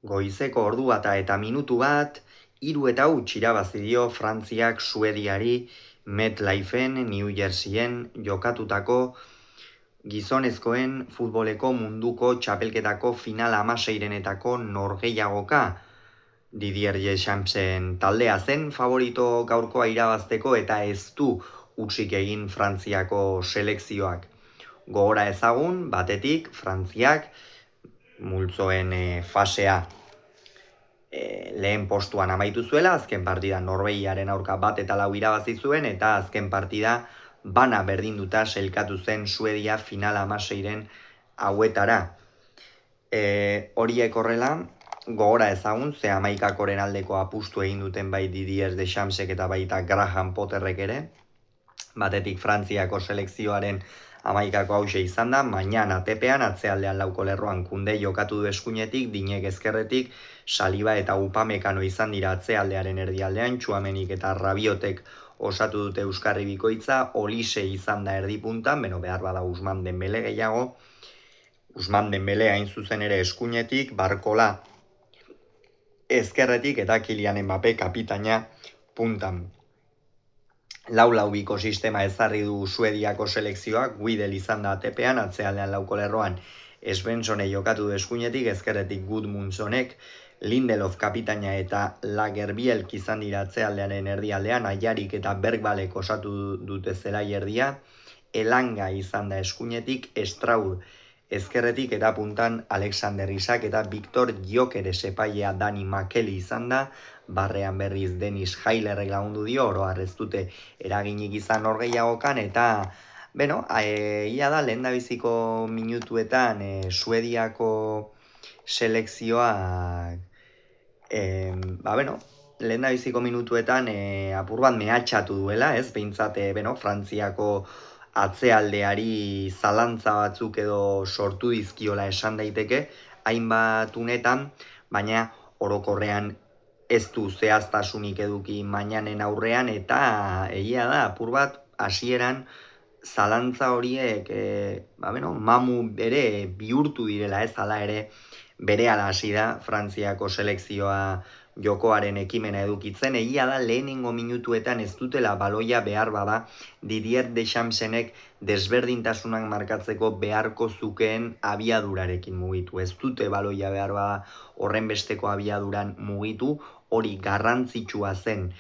Goizeko ordu bata eta minutu bat, 3-0 irabazi dio Frantziak Suediari MetLifeen, New Jerseyen jokatutako gizonezkoen futboleko munduko txapelketako final 16renetako norgehiagoka. Didier Dechampsen taldea zen favorito gaurkoa irabazteko eta ez du hutsik egin Frantziako selekzioak. Gogora ezagun, batetik, Frantziak multzoen fasea lehen postuan amaitu zuela, azken partida Norvegiaren aurka 1-4 irabazi zuen, eta azken partida bana berdinduta sailkatu zen Suedia final 16ren hauetara. Horiek horrela, gogora ezagun, ze 11koren aldeko apustu egin duten bai Didier Dechampsek eta baita Graham Potterrek ere. Batetik Frantziako selekzioaren 11ko hause izan da, Mañana tepean, atzealdean lauko lerroan Kunde jokatu du eskuinetik, Dinek ezkerretik, Saliba eta Upamecano izan dira atzealdearen erdialdean, Tchouaménik eta Rabiotek osatu dute euskarri bikoitza, Olise izan da erdipuntan, behar bada Ousmane Dembele gehiago, Ousmane Dembele hain zuzen ere eskuinetik, Barkola ezkerretik eta Kylian Mbappé kapitaina puntan. Lau-biko sistema ezarri du Suediako selekzioak, Guidel izan da tepean, atzealdean lauko lerroan Svenssonek jokatu du eskuinetik, ezkerretik Gudmundsonek, Lindelof kapitaina eta Lagerbielk izan dira atzealdearen erdialdean, Ayarik eta Bergbalek osatu dute zelai erdia, Elanga izan da eskuinetik, Straud ezkerretik eta puntan Alexander Isak eta Victor Gyökeres epailea Dani Makeli izan da, barrean berriz Dennis Heilerrek lagundu dio, oro har ez dute eraginik izan norgehiagokan, eta ia da lehendabiziko minutuetan Suediako selekzioak lehendabiziko minutuetan apur bat mehatxatu duela, ez? Behintzat, Frantziako atzealdeari zalantza batzuk edo sortu dizkiola esan daiteke, hainbat unetan, baina orokorrean ez du zehaztasunik eduki Mañanen aurrean, eta egia da, apur bat, hasieran zalantza horiek mamu ere bihurtu direla, ez hala ere berehala hasi da Frantziako selekzioa jokoaren ekimena edukitzen. Egia da lehenengo minutuetan ez dutela baloia behar bada Didier Dechampsenek desberdintasunak markatzeko beharko zukeen abiadurarekin mugitu. Ez dute baloia behar bada horren besteko abiaduran mugitu, hori garrantzitsua zen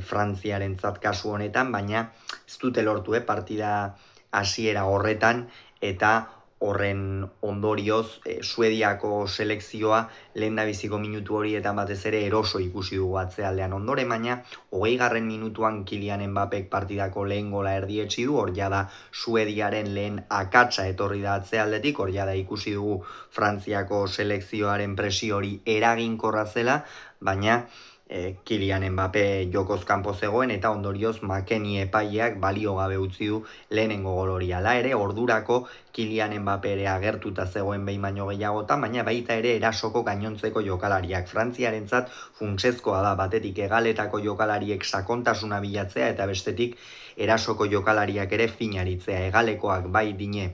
Frantziarentzat kasu honetan, baina ez dute lortu partida hasiera horretan, eta horren ondorioz Suediako selekzioa lehendabiziko minutu horietan batez ere eroso ikusi dugu atzealdean. Ondoren baina 20. minutuan Kylian Mbappek partidako lehen gola erdietsi du, hor jada Suediaren lehen akatsa etorri da atzealdetik, hor jada ikusi dugu Frantziako selekzioaren presio hori eraginkorra zela, baina Kylian Mbappé jokoz kanpo zegoen eta ondorioz Makeni epaileak balio gabe utzi du lehenengo gol hori. Hala ere, ordurako Kylian Mbappé ere agertuta zegoen behin baino gehiagotan, baina baita ere erasoko gainontzeko jokalariak. Frantziarentzat funtsezkoa da batetik hegaletako jokalariek sakontasuna bilatzea eta bestetik erasoko jokalariak ere finaritzea. Hegalekoak bai Dine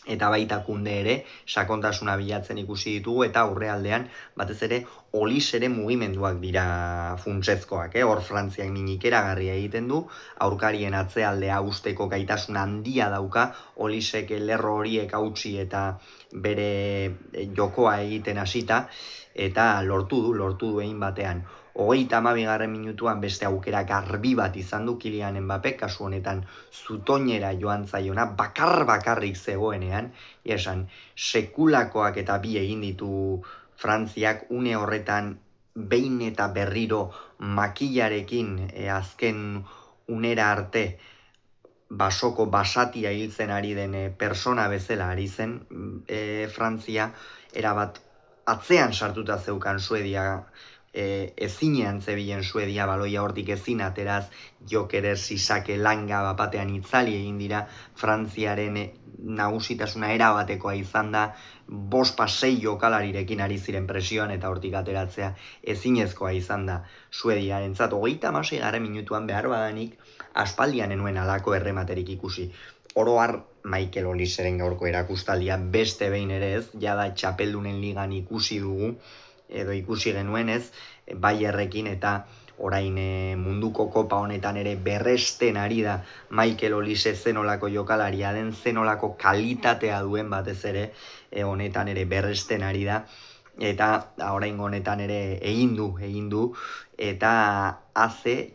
eta baita Kunde ere sakontasuna bilatzen ikusi ditugu, eta aurrealdean batez ere Oliseren mugimenduak dira funtsezkoak. Hor Frantziak minik eragarria egiten du, aurkarien atzealdea usteko gaitasun handia dauka, Olisek lerro horiek hautsi eta bere jokoa egiten hasita, eta lortu du egin batean. 32. minutuan beste aukera garbi bat izan du Kylian Mbappé, kasu honetan zutoinera joan zaiona, bakarrik zegoenean, esan sekulakoak eta bi egin ditu Frantziak une horretan behin eta berriro makilarekin azken unera arte basoko basatia hiltzen ari den persona bezala ari zen Frantzia, erabat atzean sartuta zeukan Suedia, ezinean zebilen Suedia baloia hortik ezin ateraz, Gyökeres, Isak, Elanga batean itzali egin dira, Frantziaren nagusitasuna erabatekoa izan da, 5-6 jokalarirekin ari ziren presioan eta hortik ateratzea ezinezkoa izan da Suediarentzat. 36. minutuan behar badanik aspaldian enuen alako errematerik ikusi. Oro har Michael Oliseren gaurko erakustaldia beste behin ere ez, jada txapeldunen ligan ikusi dugu, edo ikusi genuen ez, Bayerrekin eta orain munduko kopa honetan ere berresten ari da Michael Olise zenolako jokalaria den, zenolako kalitatea duen batez ere, honetan ere berresten ari da, eta oraingo honetan ere egin du, eta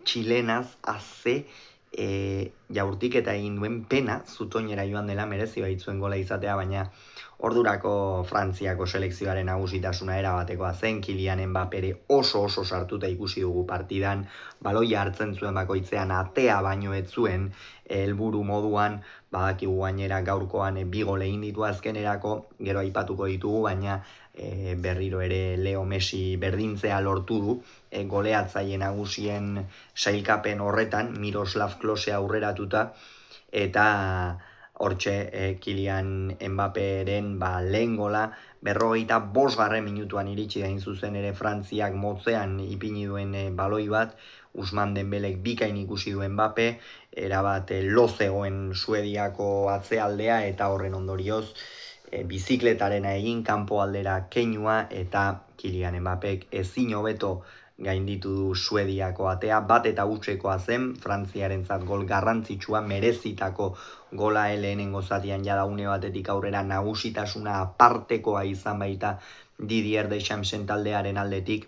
txilenaz, jaurtik eta egin duen pena, zutoinera joan dela merezi baitzuen gola izatea, baina ordurako Frantziako selekzioaren nagusitasuna erabatekoa zen, Kylian Mbappé oso sartuta ikusi dugu partidan, baloia hartzen zuen bakoitzean atea baino ez zuen, helburu moduan, badakigu gainera gaurkoan bi gol egin ditu azkenerako, gero aipatuko ditugu, baina berriro ere Leo Messi berdintzea lortu du, goleatzaile nagusien sailkapen horretan, Miroslav Klose aurreratuta, eta hortxe Kylian Mbappéren lehen gola, 45. minutuan iritsi da zuzen ere Frantziak motzean ipini duen baloi bat, Ousmane Dembelek bikain ikusi duen Mbappé, erabat lo zegoen Suediako atzealdea eta horren ondorioz bizikletarena egin kanpo aldera keinua eta Kylian Mbappék ezin hobeto gainditu du Suediako atea, bat eta hutsekoa zen, Frantziarentzat gol garrantzitsua, merezitako gola lehenengo zatian jada une batetik aurrera nagusitasuna apartekoa izan baita Didier Deschamps taldearen aldetik,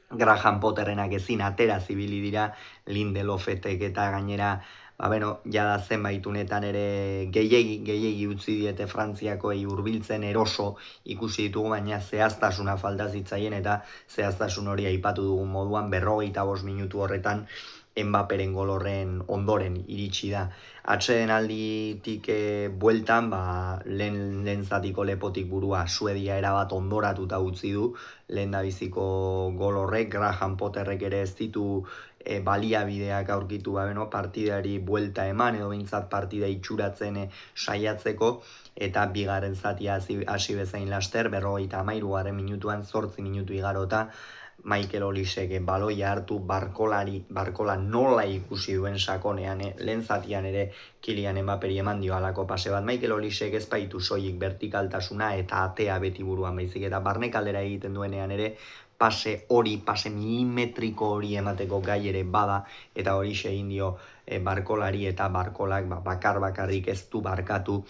Graham Potterrenak ezin atera zibili dira, Lindelofetek eta gainera, jada zenbait unetan ere gehiegi utzi diete Frantziakoei hurbiltzen eroso ikusi ditugu, baina zehaztasuna falta zitzaien eta zehaztasun hori aipatu dugun moduan 45 minutu horretan Mbappéren gol horren ondoren iritsi da. Atseden alditik bueltan, lehen zatiko lepotik burua Suedia erabat ondoratuta utzi du, lehen da biziko gol horrek, Graham Potterrek ere ez ditu baliabideak aurkitu partidari buelta eman edo behintzat partida itxuratzen saiatzeko, eta bigarren zatia hasi bezain laster, 53. minutuan 8 minutu igarota, Michael Olisek baloia hartu barkola nola ikusi duen sakonean, lehen zatian ere Kylian Mbappéri eman dio halako pase bat. Michael Olisek ez baitu soilik vertikaltasuna eta atea beti buruan baizik, eta barnekaldera egiten duenean ere pase milimetriko hori emateko gai ere bada, eta hori egin dio barkolari, eta barkolak bakarrik ez du barkatu,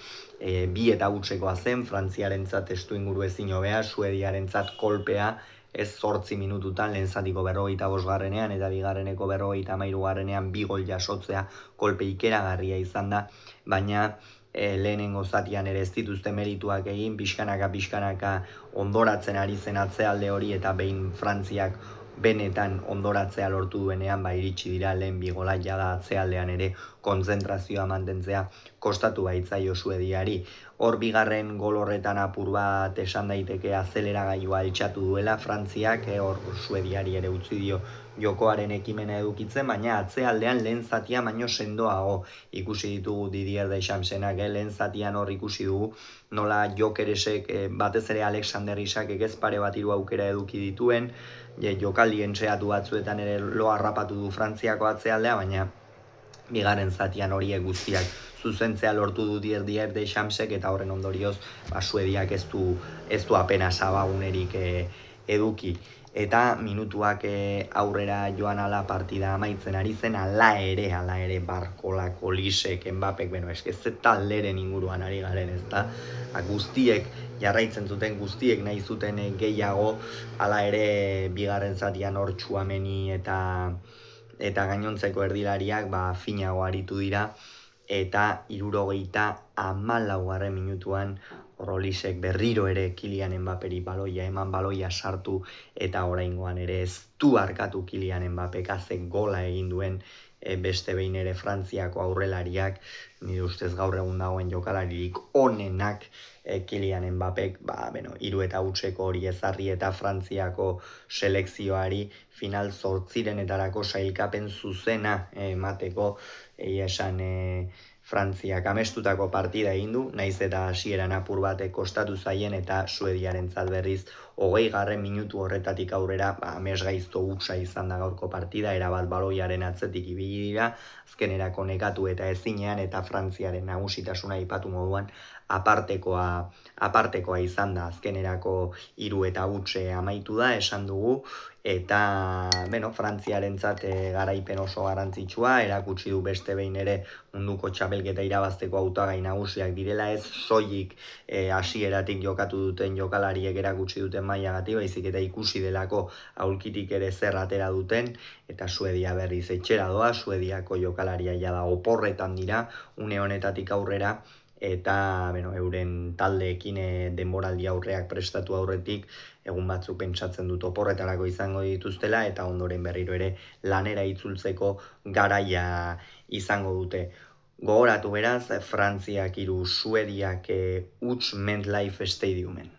bi eta hutsekoa zen, Frantziarentzat testu inguru ezin hobea, Suediarentzat kolpea, ez 8 minututan, lehen zatiko 45. eta bigarreneko 53. bi gol jasotzea kolpe ikeragarria izan da, baina lehenengo zatian ere ez dituzte merituak egin, pixkanaka ondoratzen ari zen atzealde hori, eta behin Frantziak benetan ondoratzea lortu duenean, iritsi dira lehen bi gola, jada atzealdean ere kontzentrazioa mantentzea kostatu baitzaio Suediari. Hor bigarren gol horretan apur bat esan daiteke azeleragailua altxatu duela Frantziak, hor Suediari ere utzi dio jokoaren ekimena edukitzen, baina atzealdean lehen zatia baino sendoago ikusi ditugu Didier Dechampsenak, lehen zatian hor ikusi dugu nola Jokeresek, batez ere Alexander Isakek ez pare bat hiru aukera eduki dituen, jokaldi entseatu batzuetan ere lo harrapatu du Frantziako atzealdea, baina bigarren zatian horiek guztiak zuzentzea lortu du Didier Dechampsek, eta horren ondorioz Suediak ez du apenas abagunerik eduki. Eta minutuak aurrera joan ala partida amaitzen ari zen, ala ere Barkolak, Olisek, Mbappek, ez talderen inguruan ari garen, ez da, guztiek jarraitzen zuten, guztiek nahi zuten gehiago, ala ere bigarren zatian hor Tchouaméni eta gainontzeko erdilariak finago aritu dira, eta 74. minutuan Olisek berriro ere Kylian Mbappéri baloia sartu, eta oraingoan ere ez du arkatu Kylian Mbappek azek gola egin duen beste behin ere Frantziako aurrelariak, nire ustez gaur egun dagoen jokalaririk onenak Kylian Mbappek, 3 eta hutseko hori ezarri eta Frantziako selekzioari final 8etarako sailkapen zuzena emateko, egia esan Frantziak amestutako partida egin du, naiz eta hasieran apur batek kostatu zaien eta Suediarentzat berriz 20. Minutu horretatik aurrera amesgaizto hutsa izan da gaurko partida, erabat baloiaren atzetik ibili dira, azkenerako nekatu eta ezinean eta Frantziaren nagusitasuna aipatu moduan apartekoa izan da, azkenerako 3-0 amaitu da, esan dugu, eta Frantziarentzat garaipen oso garrantzitsua, erakutsi du beste behin ere munduko txapelketa irabazteko hautagai nagusiak direla, ez soilik hasieratik jokatu duten jokalariek erakutsi duten mailagatik, baizik eta ikusi delako aulkitik ere zer atera duten, eta Suedia berriz etxera doa, Suediako jokalaria jada oporretan dira, une honetatik aurrera, eta euren taldeekin denboraldi aurreak prestatu aurretik egun batzuk pentsatzen dut oporretarako izango dituztela eta ondoren berriro ere lanera itzultzeko garaia izango dute. Gogoratu beraz, Frantziak 3, Suediak huts MetLife Stadiumen.